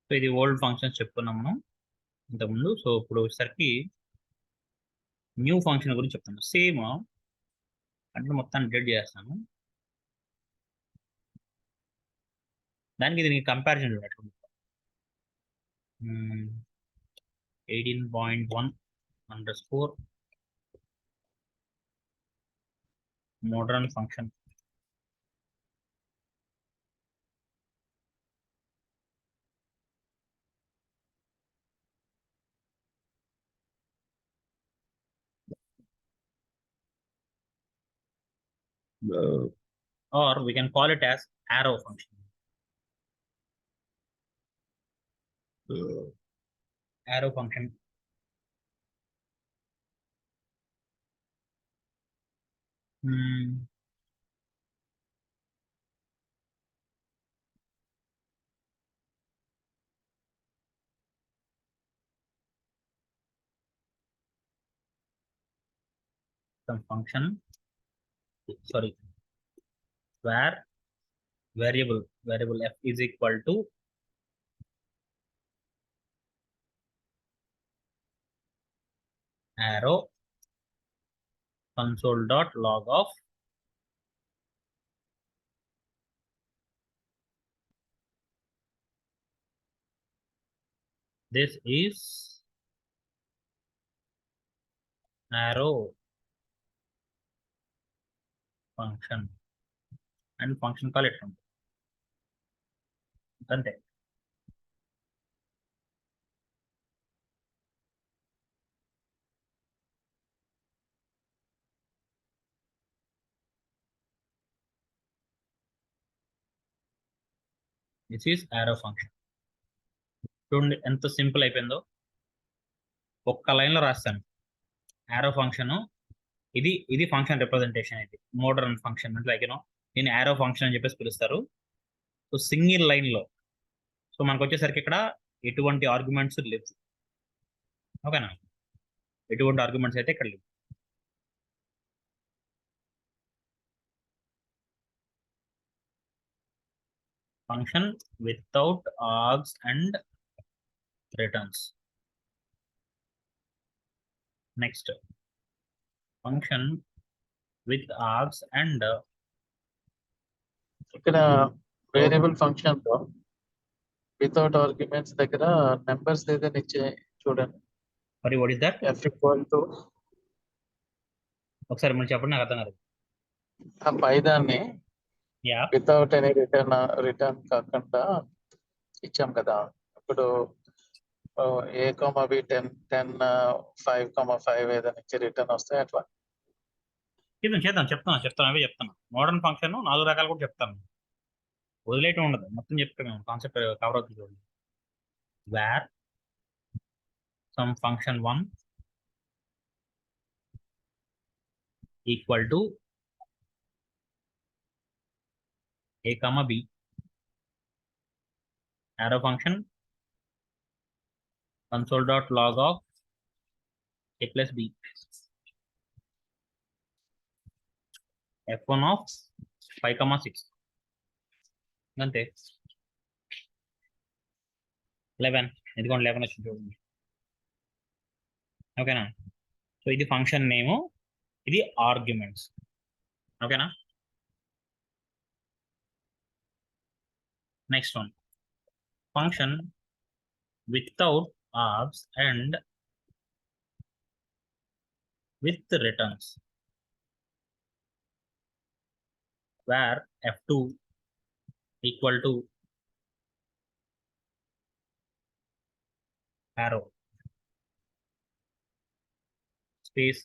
So ఇది old functions చెప్పుకున్నాం మనం ఇంతకుముందు. సో ఇప్పుడు వచ్చేసరికి న్యూ ఫంక్షన్ గురించి చెప్తాను. సేమ్ అంటే మొత్తాన్ని డిలీట్ చేస్తాను. దానికి దీనికి కంపారిజన్ చూడండి. 18.1 under score modern function. Or we can call it as arrow function. Arrow function. Hmm. Some function, sorry, where variable f is equal to arrow console dot log of this is arrow function and function call it from అంతే. This is arrow function. చూడండి ఎంత simple అయిపోయిందో. ఒక్క line లో రాస్తాను arrow function. ఇది ఇది function representation. ఇది మోడర్న్ ఫంక్షన్ అంటే లైక్ దీన్ని arrow ఫంక్షన్ అని చెప్పేసి పిలుస్తారు. సో సింగిల్ లైన్ లో. సో మనకు వచ్చేసరికి ఇక్కడ ఎటువంటి ఆర్గ్యుమెంట్స్ లేవు. ఓకేనా? ఎటువంటి ఆర్గ్యుమెంట్స్ అయితే ఇక్కడ లేవు. Function without args and returns. Next function with args and ఇక్కడ వేరియబుల్ ఫంక్షన్ లో వితౌట్ ఆర్గ్యుమెంట్స్ దగ్గర నెంబర్స్ ఏదైనా ఇచ్చే చూడండి. మరి what is that? f equal to ఒకసారి మీరు చెప్పండి, నాకు అర్థం కాదు. ఆ పైదాన్ని యా వితౌట్ ఎనీ రిటర్న్ కాకుండా ఇచ్చాం కదా. ఇప్పుడు a, b 10 5,5 ఏదైనా ఇచ్చి రిటర్న్ వస్తే అట్లా చేద్దాం చెప్తాను అవే చెప్తాను. మోడర్న్ ఫంక్షన్ 4 రకాలు కూడా చెప్తాను. వదిలేయటం ఉండదు, మొత్తం చెప్తాను. కాన్సెప్ట్ కవర్ అవుతుంది చూడండి. Where sum function 1 equal to a, b arrow function console dot log of a plus b f1 of 5,6 అంతే. 11 ఎందుకంటే 11 వచ్చింది చూడండి. ఓకేనా? సో ఇది ఫంక్షన్ నేము, ఇది ఆర్గ్యుమెంట్స్. ఓకేనా? Next one function without args and with returns, where f2 equal to arrow space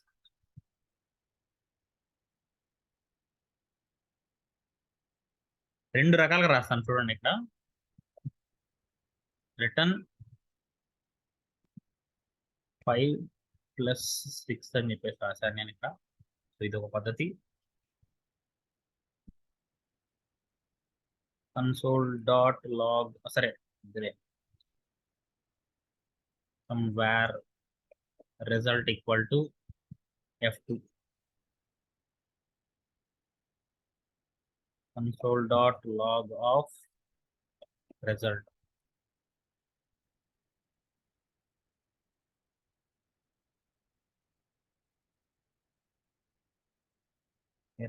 రెండు రకాలుగా రాస్తాను చూడండి. ఇక్కడ రిటర్న్ 5+6 అని చెప్పేసి రాశాను నేను ఇక్కడ. సో ఇది ఒక పద్ధతి. కన్సోల్ డాట్ లాగ్ సరే ఇదే sum where result equal to f2 console dot log of result.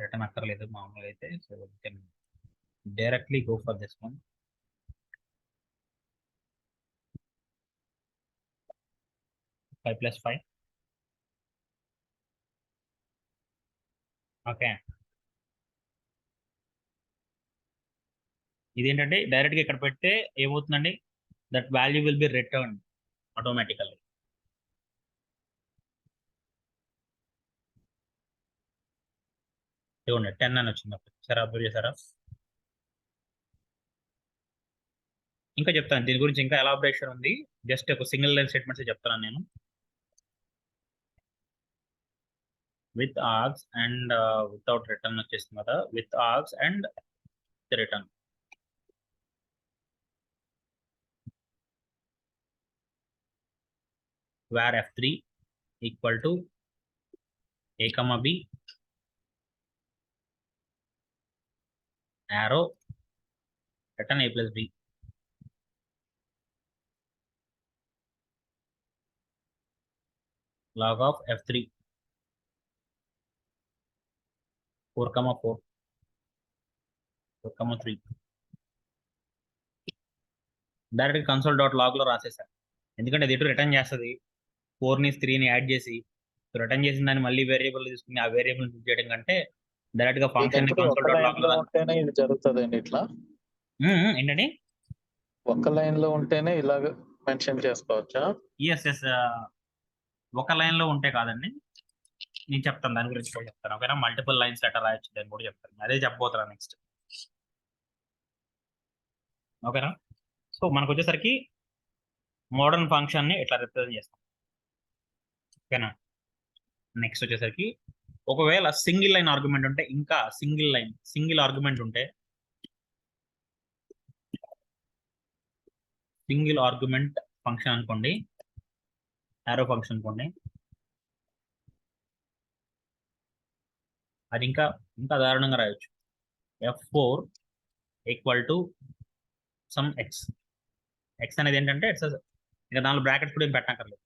Return అక్కర్లేదు మామూలుగా అయితే. So can directly go for this one. Five plus five. Okay, ఇదేంటంటే డైరెక్ట్గా ఇక్కడ పెడితే ఏమవుతుందండి, that value will be return automatically. చూడండి 10 అని వచ్చింది. సరే అబ్జర్వ్ చేశారా? ఇంకా చెప్తాను దీని గురించి, ఇంకా ఎలాబరేషన్ ఉంది. జస్ట్ ఒక సింగిల్ లైన్ స్టేట్మెంట్స్ చెప్తాను నేను. With args and without return వచ్చేస్తుంది కదా, with args and return. where f3 equal to a comma b arrow return a plus b. Log of f3 4 comma 4 4 comma 3. Direct console dot log లో రాసేసాను, ఎందుకంటే అది ఎటు return చేస్తుంది. 4ని 3ని add చేసి return చేసిన దాన్ని మళ్ళీ వేరియబుల్ తీసుకుని ఆ వేరియబుల్ చేయడం కంటే డైరెక్ట్ గా ఫంక్షన్ ని కన్సోల్ డాట్ లాగ్ లో ఉంటేనే ఇది జరుగుతుందండి ఇట్లా. ఏంటండి, ఒక లైన్ లో ఉంటేనే ఇలాగ మెన్షన్ చేసుకోవచ్చా? ఎస్ ఎస్, ఒక లైన్ లో ఉంటే కాదండి, నేను చెప్తాను దాని గురించి కూడా చెప్తాను. ఓకేనా, మల్టిపుల్ లైన్స్ ఎట్లా రాయొచ్చు దాన్ని కూడా చెప్తాను, అదే చెప్పబోతున్నా నెక్స్ట్. ఓకేనా, సో మనకు వచ్చేసరికి మోడర్న్ ఫంక్షన్ ని ఎట్లా రిప్రజెంట్ చేస్తాం. ఓకేనా, నెక్స్ట్ వచ్చేసరికి ఒకవేళ సింగిల్ లైన్ ఆర్గ్యుమెంట్ ఉంటే, ఇంకా సింగిల్ ఆర్గ్యుమెంట్ ఉంటే, సింగిల్ ఆర్గ్యుమెంట్ ఫంక్షన్ అనుకోండి, యారో ఫంక్షన్ అనుకోండి, అది ఇంకా ఇంకా దారుణంగా రాయొచ్చు. f4 equal to some X. X అనేది ఏంటంటే ఇట్స్ ఇంకా దానిలో బ్రాకెట్స్ కూడా ఏం పెట్టనక్కర్లేదు.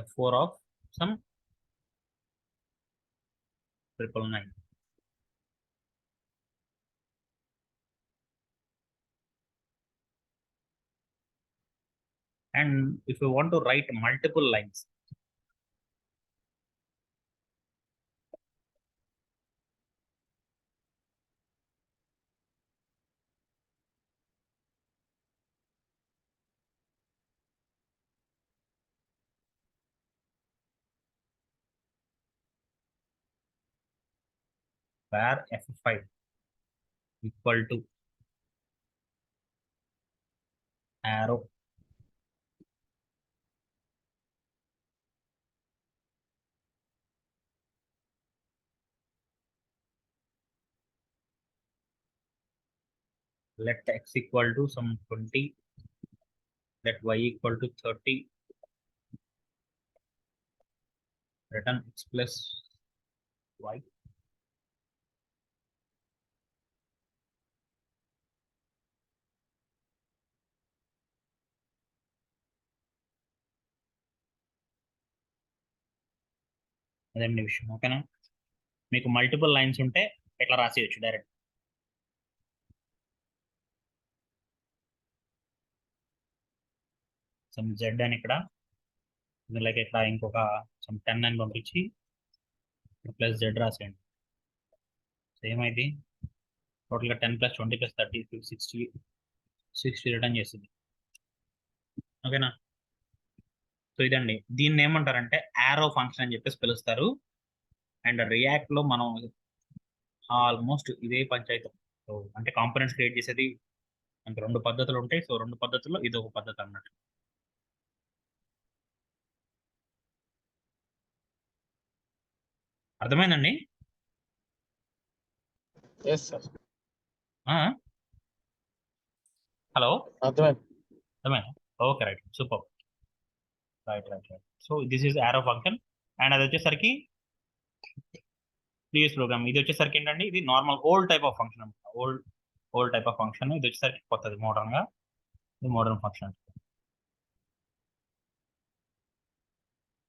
f4 of some 999. And if you want to write multiple lines, where f5 equal to arrow let x equal to some 20, let y equal to 30, return x plus y. అదండి విషయం. ఓకేనా, మీకు multiple lines ఉంటే ఇట్లా రాసేయచ్చు direct. Some Z అని ఇక్కడ, like ఇక్కడ ఇంకొక సమ్ 10 అని పంపించి ప్లస్ జెడ్ రాసేయండి. సేమ్ అయితే టోటల్గా 10 ప్లస్ 20 ప్లస్ 30 60 రిటర్న్ చేస్తుంది. ఓకేనా, సో ఇదండి, దీన్ని ఏమంటారంటే యారో ఫంక్షన్ అని చెప్పేసి పిలుస్తారు. అండ్ రియాక్ట్ లో మనం ఆల్మోస్ట్ ఇదే పంచాయతీ. సో అంటే కాంపోనెంట్స్ క్రియేట్ చేసేది అంటే 2 పద్ధతులు ఉంటాయి. సో 2 పద్ధతుల్లో ఇది ఒక పద్ధతి అన్నట్టు. అర్థమైందండి? ఎస్ సార్, హలో, అర్థమైంది. అర్థమైందా? Okay, right, super, right right right. So this is arrow function. And అది వచ్చేసరికి ప్రీవియస్ ప్రోగ్రామ్. ఇది వచ్చేసరికి ఏంటంటే ఇది normal old type of function అనమాట. Old type of function. ఇది వచ్చేసరికి కొత్తది మోడర్న్ గా. ఇది మోడర్న్ ఫంక్షన్.